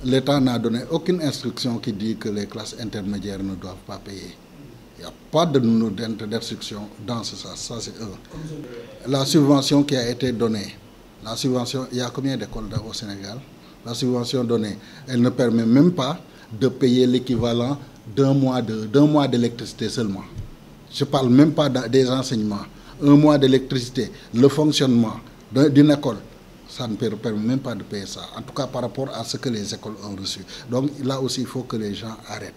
l'État n'a donné aucune instruction qui dit que les classes intermédiaires ne doivent pas payer. Il n'y a pas d'instruction dans ce sens. Ça, c'est eux. La subvention qui a été donnée, la subvention, il y a combien d'écoles au Sénégal? La subvention donnée, elle ne permet même pas de payer l'équivalent d'un mois d'électricité seulement. Je ne parle même pas des enseignements. Un mois d'électricité, le fonctionnement d'une école, ça ne permet même pas de payer ça. En tout cas, par rapport à ce que les écoles ont reçu. Donc là aussi, il faut que les gens arrêtent.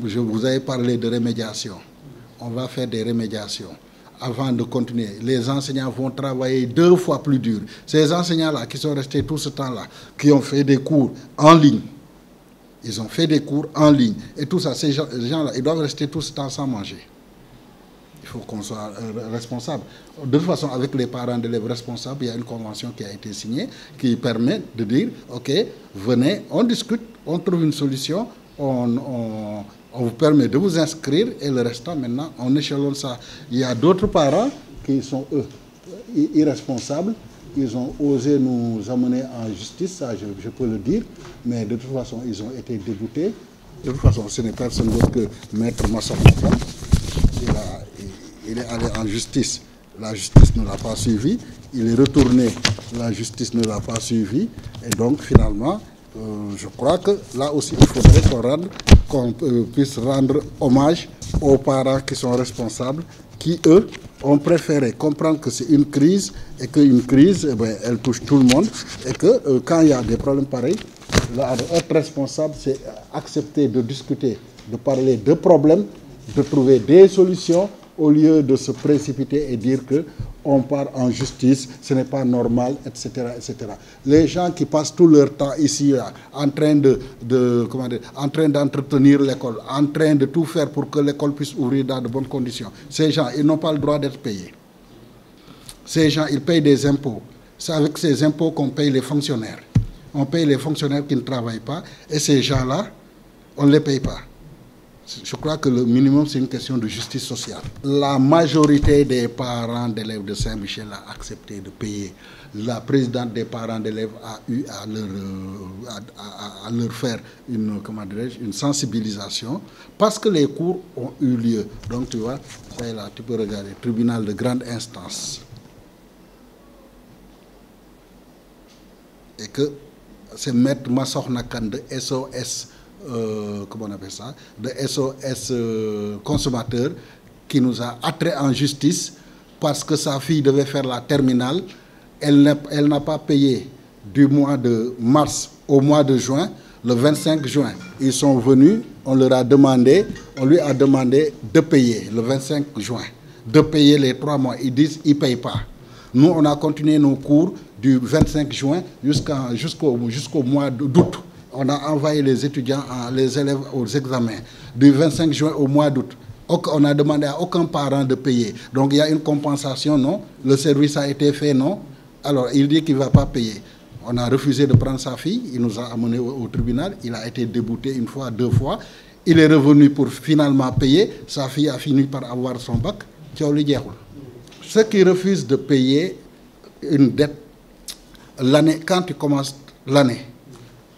Je vous avais parlé de rémédiation. On va faire des rémédiations. Avant de continuer, les enseignants vont travailler 2 fois plus dur. Ces enseignants-là qui sont restés tout ce temps-là, qui ont fait des cours en ligne, ils ont fait des cours en ligne. Et tout ça, ces gens-là, ils doivent rester tout ce temps sans manger. Il faut qu'on soit responsable. De toute façon, avec les parents d'élèves responsables, il y a une convention qui a été signée qui permet de dire, OK, venez, on discute, on trouve une solution, on vous permet de vous inscrire et le restant, maintenant, on échelonne ça. Il y a d'autres parents qui sont, eux, irresponsables. Ils ont osé nous amener en justice, ça je peux le dire, mais de toute façon, ils ont été dégoûtés. De toute façon, ce n'est personne d'autre que Maître Massamba. Il est allé en justice. La justice ne l'a pas suivi. Il est retourné. La justice ne l'a pas suivi. Et donc, finalement, je crois que là aussi, il faudrait qu'on puisse rendre hommage aux parents qui sont responsables, qui, eux, ont préféré comprendre que c'est une crise et qu'une crise, eh bien, elle touche tout le monde et que quand il y a des problèmes pareils, être responsable, c'est accepter de discuter, de parler de problèmes, de trouver des solutions au lieu de se précipiter et dire qu'on part en justice, ce n'est pas normal, etc., etc. Les gens qui passent tout leur temps ici là, en train d'entretenir l'école, en train de tout faire pour que l'école puisse ouvrir dans de bonnes conditions, ces gens, ils n'ont pas le droit d'être payés. Ces gens, ils payent des impôts. C'est avec ces impôts qu'on paye les fonctionnaires. On paye les fonctionnaires qui ne travaillent pas et ces gens-là, on ne les paye pas. Je crois que le minimum, c'est une question de justice sociale. La majorité des parents d'élèves de Saint-Michel a accepté de payer. La présidente des parents d'élèves a eu à leur faire une sensibilisation parce que les cours ont eu lieu. Donc, tu vois, ça là, tu peux regarder, tribunal de grande instance. Et que c'est Maître Massokhna Kane de SOS. Comment on appelle ça, de SOS consommateur qui nous a attrait en justice parce que sa fille devait faire la terminale. Elle n'a pas payé du mois de mars au mois de juin. Le 25 juin, ils sont venus, on lui a demandé de payer le 25 juin, de payer les 3 mois. Ils disent qu'ils ne payent pas. Nous, on a continué nos cours du 25 juin jusqu'au mois d'août. On a envoyé les étudiants, les élèves aux examens du 25 juin au mois d'août. On a demandé à aucun parent de payer. Donc il y a une compensation, non? Le service a été fait, non? Alors il dit qu'il ne va pas payer. On a refusé de prendre sa fille. Il nous a amenés au tribunal. Il a été débouté 1 fois, 2 fois. Il est revenu pour finalement payer. Sa fille a fini par avoir son bac. Ceux qui refusent de payer une dette, l'année, quand tu commences l'année,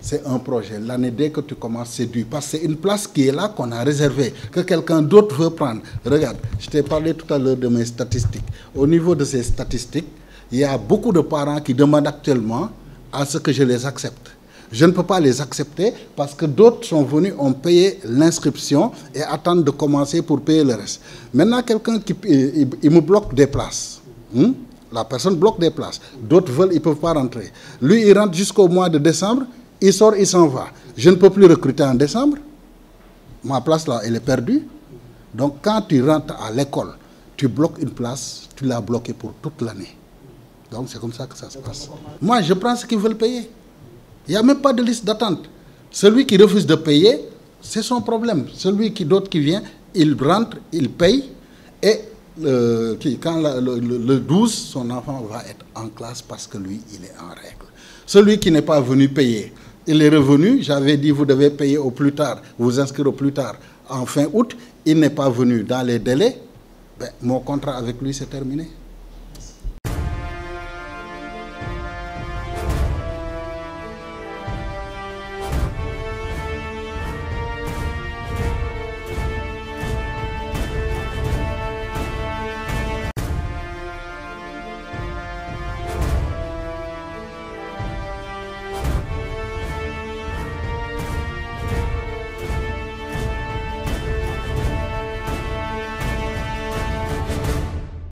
c'est un projet. L'année, dès que tu commences, c'est dû. Parce que c'est une place qui est là qu'on a réservée, que quelqu'un d'autre veut prendre. Regarde, je t'ai parlé tout à l'heure de mes statistiques. Au niveau de ces statistiques, il y a beaucoup de parents qui demandent actuellement à ce que je les accepte. Je ne peux pas les accepter parce que d'autres sont venus, ont payé l'inscription et attendent de commencer pour payer le reste. Maintenant, quelqu'un qui il me bloque des places. La personne bloque des places. D'autres veulent, ils ne peuvent pas rentrer. Lui, il rentre jusqu'au mois de décembre. Il sort, il s'en va. Je ne peux plus recruter en décembre. Ma place là, elle est perdue. Donc quand tu rentres à l'école, tu bloques une place, tu l'as bloquée pour toute l'année. Donc c'est comme ça que ça se passe. Moi, je prends ce qu'ils veulent payer. Il n'y a même pas de liste d'attente. Celui qui refuse de payer, c'est son problème. Celui d'autre qui vient, il rentre, il paye. Et quand le 12, son enfant va être en classe parce que lui, il est en règle. Celui qui n'est pas venu payer, il est revenu, j'avais dit vous devez payer au plus tard, vous inscrire au plus tard en fin août, il n'est pas venu dans les délais, ben, mon contrat avec lui s'est terminé.